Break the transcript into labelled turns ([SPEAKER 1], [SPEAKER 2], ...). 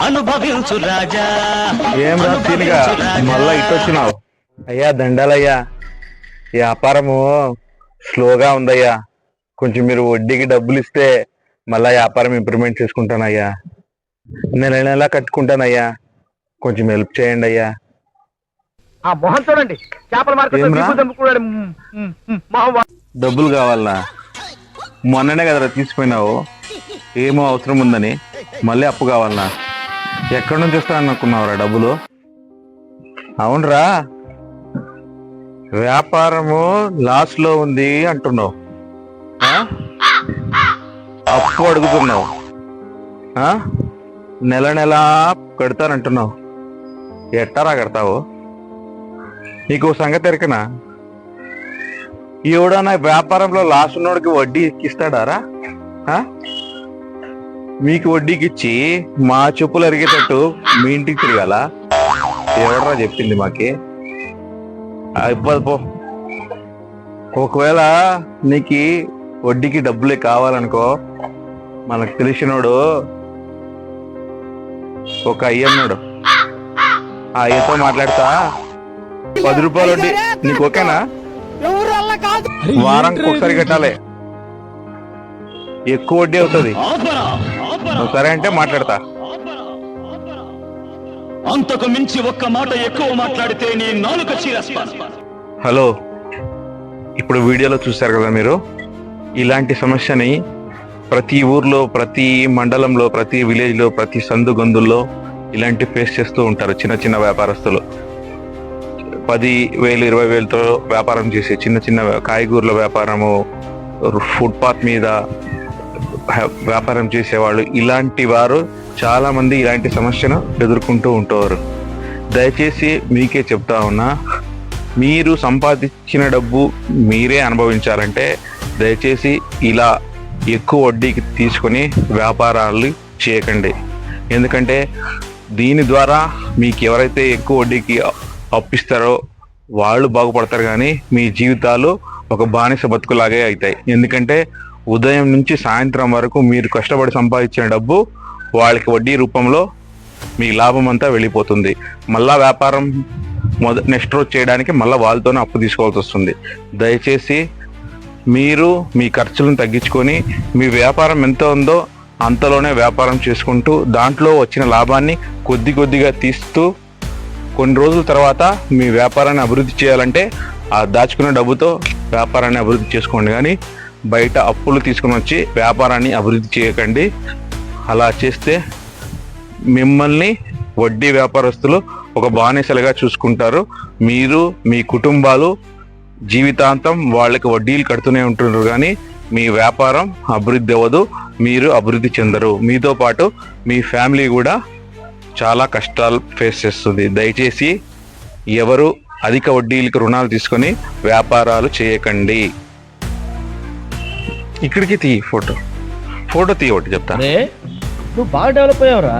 [SPEAKER 1] అనుభవించు రాజా.
[SPEAKER 2] ఏం రాత్రిగా మళ్ళా ఇట్టొచ్చినావు? అయ్యా దండాలయ్యా, వ్యాపారము స్లోగా ఉందయ్యా. కొంచెం మీరు వడ్డీకి డబ్బులు ఇస్తే మళ్ళా వ్యాపారం ఇంప్రూవ్మెంట్ చేసుకుంటానయ్యా. నెల నెలా కట్టుకుంటానయ్యా, కొంచెం హెల్ప్ చేయండి అయ్యా.
[SPEAKER 3] ఆ మొహం చూడండి, చేపల
[SPEAKER 2] డబ్బులు కావాలనా? మొన్ననే కదరా తీసిపోయినావు, ఏమో అవసరం ఉందని మళ్ళీ అప్పు కావాలనా? ఎక్కడి నుంచి వస్తాననుకున్నావురా డబ్బులు? అవునరా, వ్యాపారము లాస్ లో ఉంది అంటున్నావు, అప్పు అడుగుతున్నావు, నెల నెలా కడతానంటున్నావు. ఎట్టారా కడతావు? నీకు సంగతి ఎరకనా? ఎవడన్నా వ్యాపారంలో లాస్ ఉన్నోడికి వడ్డీ ఎక్కిస్తాడారా? మీకు వడ్డీకి ఇచ్చి మా చెప్పులు అరిగేటట్టు మీ ఇంటికి తిరగాల? ఎవడరా చెప్పింది మాకి? అయిపోదు పో. ఒకవేళ నీకు వడ్డీకి డబ్బులే కావాలనుకో, మనకు తెలిసినోడు ఒక అయ్యన్నాడు, ఆ అయ్యతో మాట్లాడతా 10 రూపాయలు వడ్డీ నీకు ఓకేనా? వారానికి ఒకసారి కట్టాలి, ఎక్కువ వడ్డీ అవుతుంది. సరే అంటే మాట్లాడతా.
[SPEAKER 1] అంతకు మించి ఒక్క మాట ఎక్కువ మాట్లాడితే నీ నాలుక చీరేస్తాను.
[SPEAKER 2] హలో, ఇప్పుడు వీడియోలో చూశారు కదా మీరు, ఇలాంటి సమస్యని ప్రతి ఊర్లో, ప్రతి మండలంలో, ప్రతి విలేజ్లో, ప్రతి సందు గొంతుల్లో ఇలాంటి ఫేస్ చేస్తూ ఉంటారు చిన్న చిన్న వ్యాపారస్తులు. 10,000 20,000తో వ్యాపారం చేసే చిన్న చిన్న కాయగూరల వ్యాపారము, ఫుట్పాత్ మీద వ్యాపారం చేసేవాళ్ళు, ఇలాంటి వారు చాలా మంది ఇలాంటి సమస్యను ఎదుర్కొంటూ ఉంటారు. దయచేసి మీకే చెప్తా ఉన్నా, మీరు సంపాదించిన డబ్బు మీరే అనుభవించాలంటే దయచేసి ఇలా ఎక్కువ వడ్డీకి తీసుకొని వ్యాపారాలు చేయకండి. ఎందుకంటే దీని ద్వారా మీకు ఎవరైతే ఎక్కువ వడ్డీకి అప్పిస్తారో వాళ్ళు బాగుపడతారు, కానీ మీ జీవితాలు ఒక బానిస బతుకులాగే అవుతాయి. ఎందుకంటే ఉదయం నుంచి సాయంత్రం వరకు మీరు కష్టపడి సంపాదించిన డబ్బు వాళ్ళకి వడ్డీ రూపంలో మీ లాభం అంతా వెళ్ళిపోతుంది. మళ్ళా వ్యాపారం నెక్స్ట్ రోజు చేయడానికి మళ్ళీ వాళ్ళతోనే అప్పు తీసుకోవాల్సి వస్తుంది. దయచేసి మీరు మీ ఖర్చులను తగ్గించుకొని మీ వ్యాపారం ఎంత ఉందో అంతలోనే వ్యాపారం చేసుకుంటూ దాంట్లో వచ్చిన లాభాన్ని కొద్ది కొద్దిగా తీస్తూ కొన్ని రోజుల తర్వాత మీ వ్యాపారాన్ని అభివృద్ధి చేయాలంటే ఆ దాచుకున్న డబ్బుతో వ్యాపారాన్ని అభివృద్ధి చేసుకోండి, కానీ బయట అప్పులు తీసుకుని వచ్చి వ్యాపారాన్ని అభివృద్ధి చేయకండి. అలా చేస్తే మిమ్మల్ని వడ్డీ వ్యాపారస్తులు ఒక బానిసలుగా చూసుకుంటారు. మీరు మీ కుటుంబాలు జీవితాంతం వాళ్ళకి వడ్డీలు కడుతూనే ఉంటున్నారు, కానీ మీ వ్యాపారం అభివృద్ధి అవ్వదు, మీరు అభివృద్ధి చెందరు. మీతో పాటు మీ ఫ్యామిలీ కూడా చాలా కష్టాలు ఫేస్ చేస్తుంది. దయచేసి ఎవరు అధిక వడ్డీలకు రుణాలు తీసుకొని వ్యాపారాలు చేయకండి. ఇక్కడికి ఫోటో తీయ ఒకటి చెప్తా.
[SPEAKER 3] నువ్వు బాగా డెవలప్ అయ్యావురా.